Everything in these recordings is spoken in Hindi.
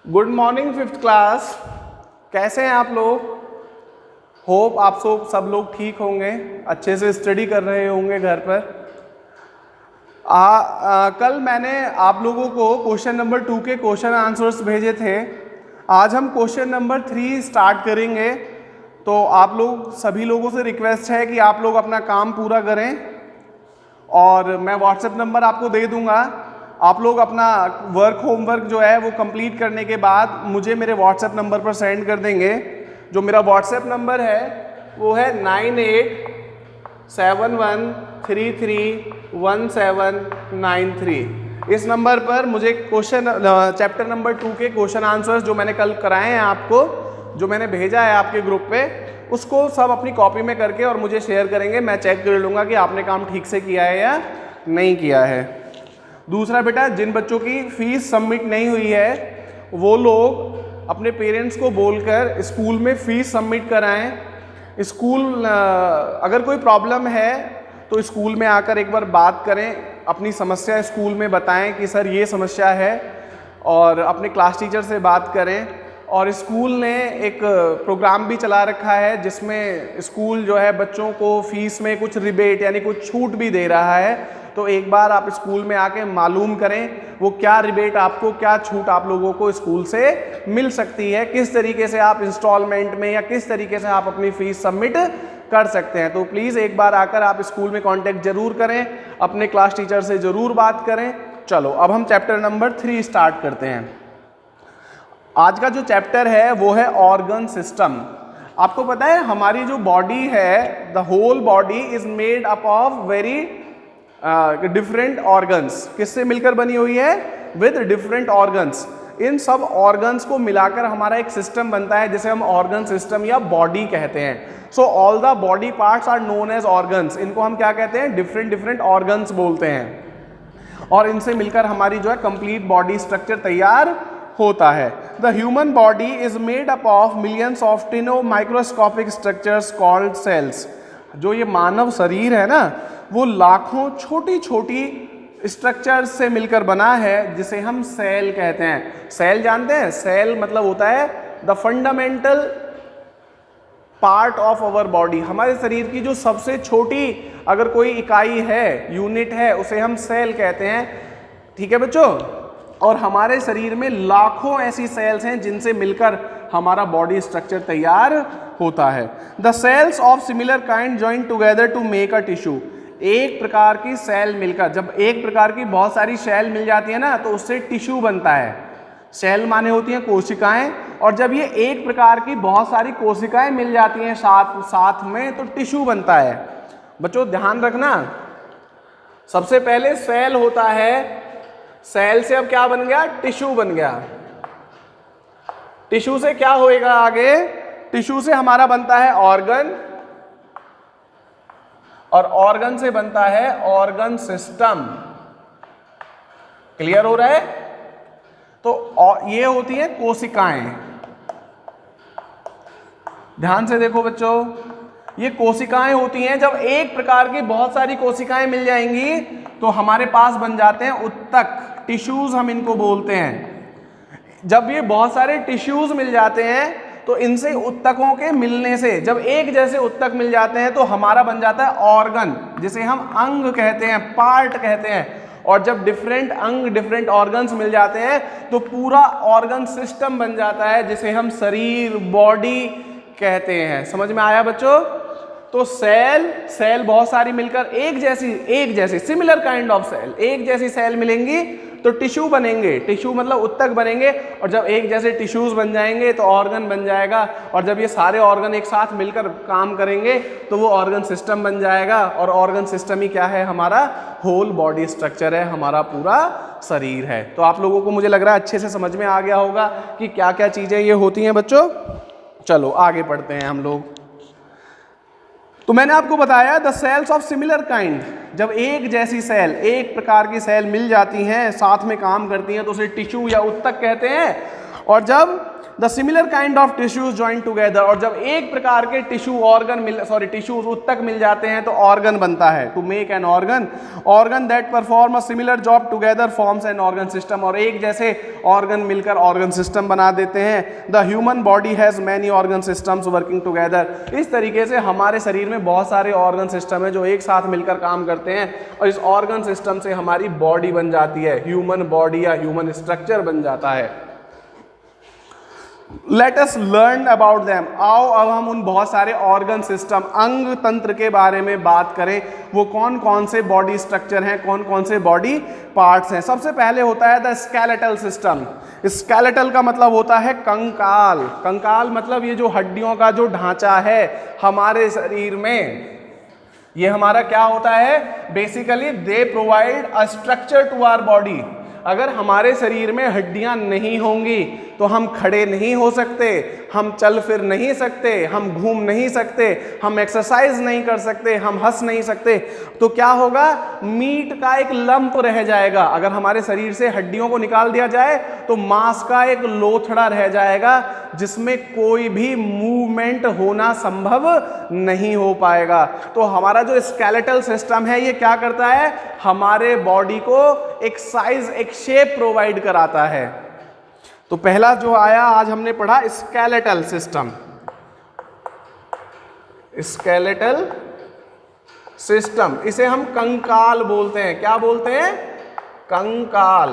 Good morning fifth class. कैसे हैं आप लोग? होप आप सब लोग ठीक होंगे, अच्छे से स्टडी कर रहे होंगे घर पर। कल मैंने आप लोगों को क्वेश्चन नंबर 2 के क्वेश्चन आंसर्स भेजे थे। आज हम क्वेश्चन नंबर 3 स्टार्ट करेंगे। तो आप लोग सभी लोगों से रिक्वेस्ट है कि आप लोग अपना काम पूरा करें और मैं व्हाट्सएप नंबर आपको दे दूंगा। आप लोग अपना होमवर्क जो है वो कंप्लीट करने के बाद मुझे मेरे व्हाट्सएप नंबर पर सेंड कर देंगे। जो मेरा व्हाट्सएप नंबर है वो है 9871331793। इस नंबर पर मुझे चैप्टर नंबर 2 के क्वेश्चन आंसर्स जो मैंने कल कराए हैं आपको, जो मैंने भेजा है आपके ग्रुप पे, उसको सब अपनी कॉपी में करके और मुझे शेयर करेंगे। मैं चेक कर लूँगा कि आपने काम ठीक से किया है या नहीं किया है। दूसरा बेटा, जिन बच्चों की फीस सबमिट नहीं हुई है वो लोग अपने पेरेंट्स को बोलकर स्कूल में फीस सबमिट कराएं। स्कूल अगर कोई प्रॉब्लम है तो स्कूल में आकर एक बार बात करें, अपनी समस्या स्कूल में बताएं कि सर ये समस्या है, और अपने क्लास टीचर से बात करें। और स्कूल ने एक प्रोग्राम भी चला रखा है जिसमें स्कूल जो है बच्चों को फीस में कुछ रिबेट यानी कुछ छूट भी दे रहा है। तो एक बार आप स्कूल में आके मालूम करें वो क्या रिबेट आपको, क्या छूट आप लोगों को स्कूल से मिल सकती है, किस तरीके से आप इंस्टॉलमेंट में या किस तरीके से आप अपनी फीस सबमिट कर सकते हैं। तो प्लीज़ एक बार आकर आप स्कूल में कांटेक्ट जरूर करें, अपने क्लास टीचर से ज़रूर बात करें। चलो अब हम चैप्टर नंबर 3 स्टार्ट करते हैं। आज का जो चैप्टर है वो है ऑर्गन सिस्टम। आपको पता है हमारी जो बॉडी है, the whole body is made up of very different organs. किससे मिलकर बनी हुई है? With different organs. इन सब ऑर्गन्स को मिलाकर हमारा एक सिस्टम बनता है जिसे हम ऑर्गन सिस्टम या बॉडी कहते हैं। So all the body parts are known as organs. इनको हम क्या कहते हैं? डिफरेंट डिफरेंट ऑर्गन्स बोलते हैं। और इनसे मिलकर हमारी जो है कंप्लीट बॉडी स्ट्रक्चर तैयार होता है। The human body is made up of millions of tiny microscopic structures called cells. जो ये मानव शरीर है ना, वो लाखों छोटी छोटी स्ट्रक्चर्स से मिलकर बना है जिसे हम सेल कहते हैं। सेल जानते हैं? सेल मतलब होता है the fundamental part of our body. हमारे शरीर की जो सबसे छोटी अगर कोई इकाई है, यूनिट है, उसे हम सेल कहते हैं। ठीक है बच्चों? और हमारे शरीर में लाखों ऐसी सेल्स हैं जिनसे मिलकर हमारा बॉडी स्ट्रक्चर तैयार होता है। The cells of similar kind join together to make a tissue. एक प्रकार की सेल मिलकर, जब एक प्रकार की बहुत सारी सेल मिल जाती है ना, तो उससे टिश्यू बनता है। सेल माने होती हैं कोशिकाएं, और जब ये एक प्रकार की बहुत सारी कोशिकाएं मिल जाती हैं साथ में, तो टिश्यू बनता है। बच्चों ध्यान रखना, सबसे पहले सेल होता है, सेल से अब क्या बन गया? टिश्यू बन गया। टिश्यू से क्या होएगा आगे? टिश्यू से हमारा बनता है ऑर्गन, और ऑर्गन से बनता है ऑर्गन सिस्टम। क्लियर हो रहा है? तो ये होती है कोशिकाएं। ध्यान से देखो बच्चों, ये कोशिकाएं होती हैं। जब एक प्रकार की बहुत सारी कोशिकाएं मिल जाएंगी तो हमारे पास बन जाते हैं उत्तक, टिश्यूज हम इनको बोलते हैं। जब ये बहुत सारे टिश्यूज मिल जाते हैं तो इनसे उत्तकों के मिलने से, जब एक जैसे उत्तक मिल जाते हैं तो हमारा बन जाता है ऑर्गन, जिसे हम अंग कहते हैं, पार्ट कहते हैं। और जब डिफरेंट अंग, डिफरेंट ऑर्गन्स मिल जाते हैं तो पूरा ऑर्गन सिस्टम बन जाता है जिसे हम शरीर, बॉडी कहते हैं। समझ में आया बच्चों? तो सेल बहुत सारी मिलकर एक जैसी सिमिलर काइंड ऑफ सेल, एक जैसी सेल मिलेंगी तो टिश्यू बनेंगे। टिश्यू मतलब उत्तक बनेंगे, और जब एक जैसे टिश्यूज बन जाएंगे तो ऑर्गन बन जाएगा। और जब ये सारे ऑर्गन एक साथ मिलकर काम करेंगे तो वो ऑर्गन सिस्टम बन जाएगा। और ऑर्गन सिस्टम ही क्या है? हमारा होल बॉडी स्ट्रक्चर है, हमारा पूरा शरीर है। तो आप लोगों को मुझे लग रहा है अच्छे से समझ में आ गया होगा कि क्या क्या चीजें ये होती हैं बच्चों। चलो आगे पढ़ते हैं हम लोग। तो मैंने आपको बताया the cells of similar kind, जब एक जैसी सेल, एक प्रकार की सेल मिल जाती हैं, साथ में काम करती हैं, तो उसे टिश्यू या उत्तक कहते हैं। और जब the similar kind of tissues join together, और जब एक प्रकार के टिश्यूज उत्तक मिल जाते हैं तो ऑर्गन बनता है। To make an organ that perform a similar job together forms an organ system, और एक जैसे ऑर्गन मिलकर ऑर्गन सिस्टम बना देते हैं। The human body has many organ systems working together, इस तरीके से हमारे शरीर में बहुत सारे ऑर्गन सिस्टम है जो एक साथ मिलकर काम करते हैं, और इस ऑर्गन सिस्टम से हमारी बॉडी बन जाती है, ह्यूमन बॉडी या ह्यूमन स्ट्रक्चर बन जाता है। Let us learn about them, आओ अब हम उन बहुत सारे ऑर्गन सिस्टम, अंग तंत्र के बारे में बात करें। वो कौन कौन से बॉडी स्ट्रक्चर हैं, कौन कौन से बॉडी पार्ट्स हैं। सबसे पहले होता है द स्केलेटल सिस्टम। स्केलेटल का मतलब होता है कंकाल। कंकाल मतलब ये जो हड्डियों का जो ढांचा है हमारे शरीर में, ये हमारा क्या होता है, basically they provide a structure to our body. अगर हमारे शरीर में हड्डियां नहीं होंगी तो हम खड़े नहीं हो सकते, हम चल फिर नहीं सकते, हम घूम नहीं सकते, हम एक्सरसाइज नहीं कर सकते, हम हंस नहीं सकते। तो क्या होगा, मीट का एक लंप रह जाएगा। अगर हमारे शरीर से हड्डियों को निकाल दिया जाए तो मांस का एक लोथड़ा रह जाएगा जिसमें कोई भी मूवमेंट होना संभव नहीं हो पाएगा। तो हमारा जो स्केलेटल सिस्टम है ये क्या करता है, हमारे बॉडी को एक साइज, एक शेप प्रोवाइड कराता है। तो पहला जो आया आज हमने पढ़ा स्केलेटल सिस्टम। स्केलेटल सिस्टम, इसे हम कंकाल बोलते हैं। क्या बोलते हैं, कंकाल।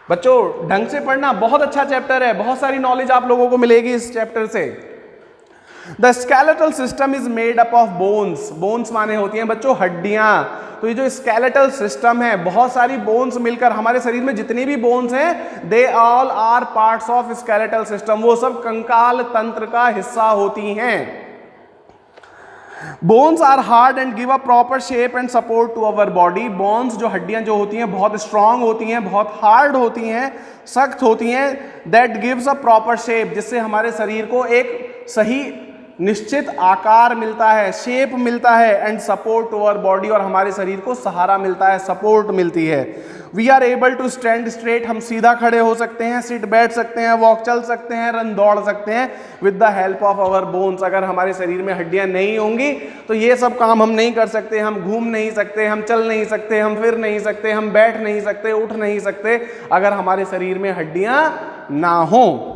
बच्चों ढंग से पढ़ना, बहुत अच्छा चैप्टर है, बहुत सारी नॉलेज आप लोगों को मिलेगी इस चैप्टर से। The skeletal system is made up of bones. Bones माने होती हैं बच्चों हड्डियां। तो ये जो स्केलेटल सिस्टम है, बहुत सारी बोन्स मिलकर, हमारे शरीर में जितनी भी बोन्स हैं they all are parts of skeletal system, वो सब कंकाल तंत्र का हिस्सा होती हैं। Bones are hard and give a proper shape and support to our body. Bones जो हड्डियां जो होती हैं बहुत स्ट्रांग होती हैं, बहुत हार्ड होती हैं, सख्त होती हैं। That gives a proper shape, जिससे हमारे शरीर को एक सही निश्चित आकार मिलता है, शेप मिलता है। And support to our body, और हमारे शरीर को सहारा मिलता है, सपोर्ट मिलती है। We are able to stand straight, हम सीधा खड़े हो सकते हैं, सिट बैठ सकते हैं, वॉक चल सकते हैं, रन दौड़ सकते हैं with the help of our bones. अगर हमारे शरीर में हड्डियां नहीं होंगी तो ये सब काम हम नहीं कर सकते। हम घूम नहीं सकते, हम चल नहीं सकते, हम फिर नहीं सकते, हम बैठ नहीं सकते, उठ नहीं सकते, अगर हमारे शरीर में हड्डियां ना हो।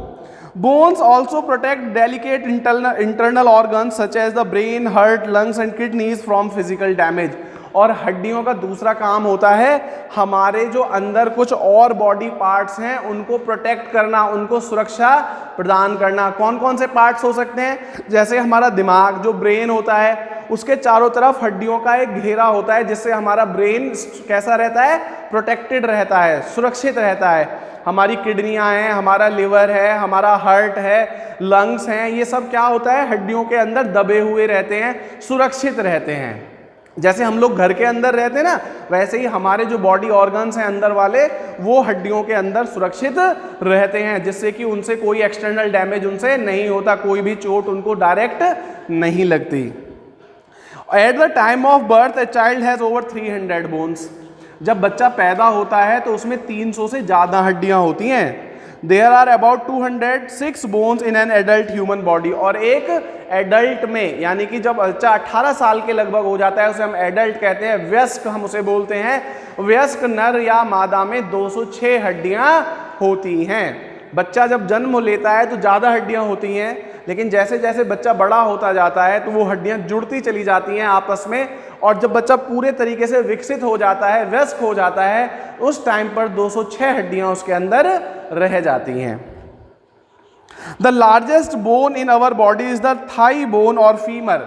Bones also protect delicate internal organs such as the brain, heart, lungs and kidneys from physical damage. और हड्डियों का दूसरा काम होता है हमारे जो अंदर कुछ और बॉडी पार्ट्स हैं उनको प्रोटेक्ट करना, उनको सुरक्षा प्रदान करना। कौन कौन से पार्ट्स हो सकते हैं, जैसे हमारा दिमाग, जो ब्रेन होता है, उसके चारों तरफ हड्डियों का एक घेरा होता है जिससे हमारा ब्रेन कैसा रहता है, प्रोटेक्टेड रहता है, सुरक्षित रहता है। हमारी किडनियां हैं, हमारा लिवर है, हमारा हार्ट है, लंग्स हैं, ये सब क्या होता है, हड्डियों के अंदर दबे हुए रहते हैं, सुरक्षित रहते हैं। जैसे हम लोग घर के अंदर रहते हैं ना, वैसे ही हमारे जो बॉडी ऑर्गन्स हैं अंदर वाले, वो हड्डियों के अंदर सुरक्षित रहते हैं, जिससे कि उनसे कोई एक्सटर्नल डैमेज उनसे नहीं होता, कोई भी चोट उनको डायरेक्ट नहीं लगती। At the time of birth a child has over 300 bones. जब बच्चा पैदा होता है तो उसमें 300 से ज़्यादा हड्डियां होती हैं। There are about 206 bones in an adult human body. और एक एडल्ट में, यानी कि जब बच्चा 18 साल के लगभग हो जाता है, उसे हम एडल्ट कहते हैं, वयस्क हम उसे बोलते हैं। वयस्क नर या मादा में 206 हड्डियां होती हैं। बच्चा जब जन्म लेता है तो ज़्यादा हड्डियां होती हैं, लेकिन जैसे जैसे बच्चा बड़ा होता जाता है तो वो हड्डियां जुड़ती चली जाती हैं आपस में, और जब बच्चा पूरे तरीके से विकसित हो जाता है, वयस्क हो जाता है, उस टाइम पर 206 हड्डियां उसके अंदर रह जाती हैं। The largest bone in our body is the thigh bone or femur.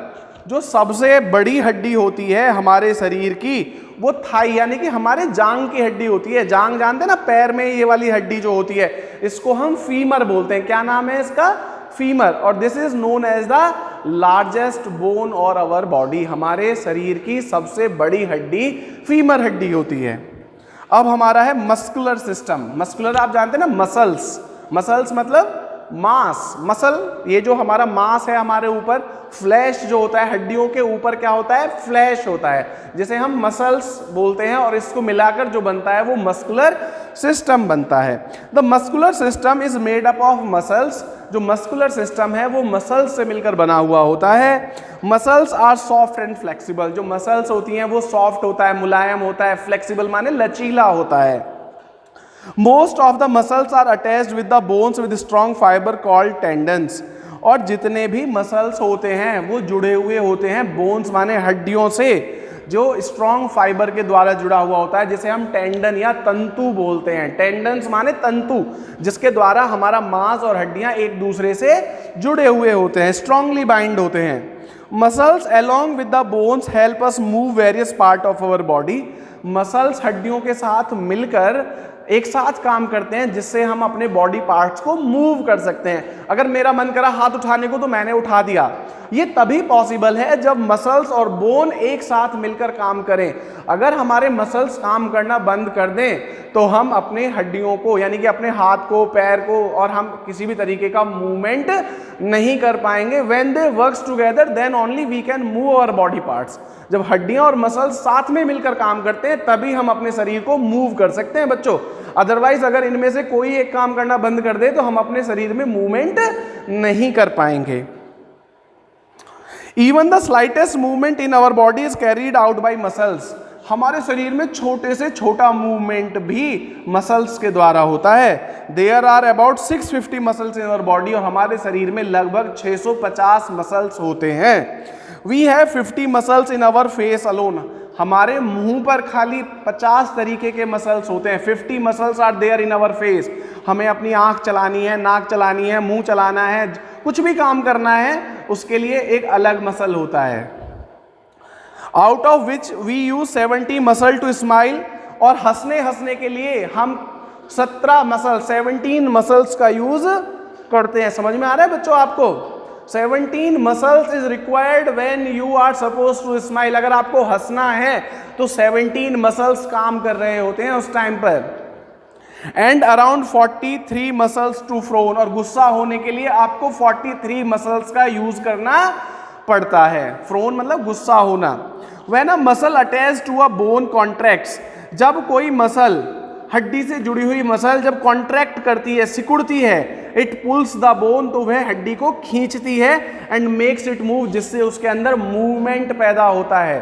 जो सबसे बड़ी हड्डी होती है हमारे शरीर की वो थाई, यानी कि हमारे जांग की हड्डी होती है। जांग जानते हैं ना, पैर में ये वाली हड्डी जो होती है, इसको हम फीमर बोलते हैं। क्या नाम है इसका, फीमर। और this is known as the largest bone और आवर बॉडी। हमारे शरीर की सबसे बड़ी हड्डी फीमर हड्डी होती है। अब हमारा है मस्कुलर सिस्टम। मस्कुलर आप जानते हैं ना, मसल्स। मसल्स मतलब मास, मसल, ये जो हमारा मास है हमारे ऊपर, फ्लैश जो होता है हड्डियों के ऊपर क्या होता है, फ्लैश होता है, जिसे हम मसल्स बोलते हैं, और इसको मिलाकर जो बनता है वो मस्कुलर सिस्टम बनता है। The muscular system is made up of muscles, जो मस्कुलर सिस्टम है वो मसल्स से मिलकर बना हुआ होता है। Muscles are soft and flexible, जो मसल्स होती हैं वो सॉफ्ट होता है, मुलायम होता है, फ्लेक्सिबल माने लचीला होता है। Most of the muscles are attached with the bones with strong fibre called tendons, और जितने भी मसल्स होते हैं वो जुड़े हुए होते हैं बोन्स माने हड्डियों से, जो स्ट्रॉन्ग फाइबर के द्वारा जुड़ा हुआ होता है, जिसे हम टेंडन या तंतु बोलते हैं। टेंडन्स माने तंतु, जिसके द्वारा हमारा मांस और हड्डियां एक दूसरे से जुड़े हुए होते हैं, स्ट्रांगली बाइंड होते हैं। Muscles along with the bones help us move various part of our body, muscles हड्डियों के साथ मिलकर एक साथ काम करते हैं, जिससे हम अपने बॉडी पार्ट्स को मूव कर सकते हैं। अगर मेरा मन करा हाथ उठाने को तो मैंने उठा दिया, ये तभी पॉसिबल है जब मसल्स और बोन एक साथ मिलकर काम करें। अगर हमारे मसल्स काम करना बंद कर दें तो हम अपने हड्डियों को, यानी कि अपने हाथ को, पैर को, और हम किसी भी तरीके का मूवमेंट नहीं कर पाएंगे। When they works together then only we can move our body parts, जब हड्डियां और मसल्स साथ में मिलकर काम करते हैं तभी हम अपने शरीर को मूव कर सकते हैं बच्चों। अदरवाइज अगर इनमें से कोई एक काम करना बंद कर दे तो हम अपने शरीर में मूवमेंट नहीं कर पाएंगे। Even the slightest movement in our body is carried out by muscles, हमारे शरीर में छोटे से छोटा मूवमेंट भी मसल्स के द्वारा होता है। There are about 650 muscles in our body, और हमारे शरीर में लगभग 650 मसल्स होते हैं। We have 50 muscles in our face alone, हमारे मुंह पर खाली 50 तरीके के मसल्स होते हैं। 50 muscles are there in our face, हमें अपनी आंख चलानी है, नाक चलानी है, मुंह चलाना है, कुछ भी काम करना है उसके लिए एक अलग मसल होता है। Out of which we use 70 muscle to smile, और हंसने के लिए हम 17 मसल 17 मसल्स का यूज करते हैं। समझ में आ रहा है बच्चों आपको? 17 muscles is required when you are suppose to smile, अगर आपको हंसना है तो 17 मसल्स काम कर रहे होते हैं उस टाइम पर। And around 43 muscles to frown, और गुस्सा होने के लिए आपको 43 मसल्स का यूज करना पड़ता है। फ्रोन मतलब गुस्सा होना। When a muscle attach to a bone contracts, जब कोई मसल, हड्डी से जुड़ी हुई मसल जब कॉन्ट्रैक्ट करती है, सिकुड़ती है, इट पुल्स द बोन, तो वह हड्डी को खींचती है, एंड मेक्स इट मूव, जिससे उसके अंदर मूवमेंट पैदा होता है,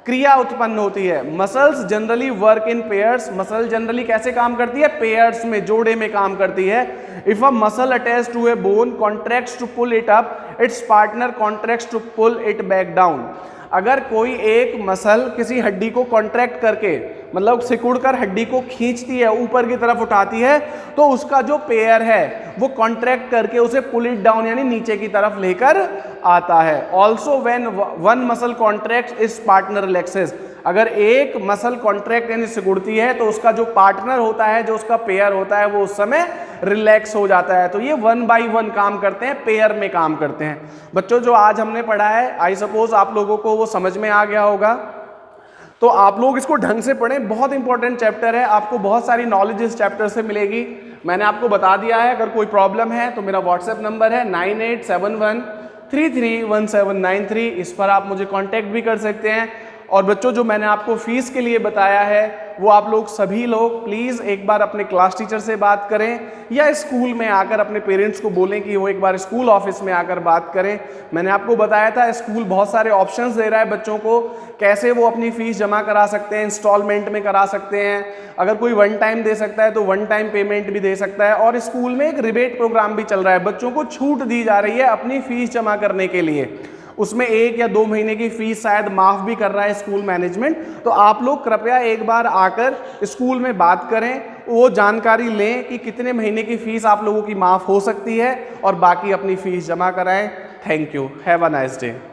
क्रिया उत्पन्न होती है। Muscles generally work in pairs, muscle generally कैसे काम करती है? पेयर्स में, जोड़े में काम करती है। If a muscle attach to a bone contracts to pull it up, its partner contracts to pull it back down, अगर कोई एक मसल किसी हड्डी को कॉन्ट्रैक्ट करके, मतलब सिकुड़कर हड्डी को खींचती है, ऊपर की तरफ उठाती है, तो उसका जो पेयर है वो कॉन्ट्रैक्ट करके उसे पुल इट डाउन यानी नीचे की तरफ लेकर आता है। Also when one muscle contract इस पार्टनर रिलैक्सेस, अगर एक मसल कॉन्ट्रैक्ट यानी सिकुड़ती है तो उसका जो पार्टनर होता है, जो उसका पेयर होता है, वो उस समय रिलैक्स हो जाता है। तो ये 1 बाय 1 काम करते हैं, पेयर में काम करते हैं। बच्चों जो आज हमने पढ़ा है, आई सपोज आप लोगों को वो समझ में आ गया होगा, तो आप लोग इसको ढंग से पढ़ें। बहुत इंपॉर्टेंट चैप्टर है, आपको बहुत सारी नॉलेज इस चैप्टर से मिलेगी। मैंने आपको बता दिया है, अगर कोई प्रॉब्लम है तो मेरा व्हाट्सएप नंबर है 9871331793, इस पर आप मुझे कांटेक्ट भी कर सकते हैं। और बच्चों जो मैंने आपको फीस के लिए बताया है वो आप लोग सभी लोग प्लीज़ एक बार अपने क्लास टीचर से बात करें, या स्कूल में आकर अपने पेरेंट्स को बोलें कि वो एक बार स्कूल ऑफिस में आकर बात करें। मैंने आपको बताया था स्कूल बहुत सारे ऑप्शंस दे रहा है बच्चों को, कैसे वो अपनी फ़ीस जमा करा सकते हैं, इंस्टॉलमेंट में करा सकते हैं, अगर कोई 1 टाइम दे सकता है तो 1 टाइम पेमेंट भी दे सकता है। और स्कूल में एक रिबेट प्रोग्राम भी चल रहा है, बच्चों को छूट दी जा रही है अपनी फ़ीस जमा करने के लिए, उसमें 1 या 2 महीने की फीस शायद माफ़ भी कर रहा है स्कूल मैनेजमेंट। तो आप लोग कृपया एक बार आकर स्कूल में बात करें, वो जानकारी लें कि कितने महीने की फ़ीस आप लोगों की माफ़ हो सकती है, और बाकी अपनी फ़ीस जमा कराएं। Thank you, have a nice day.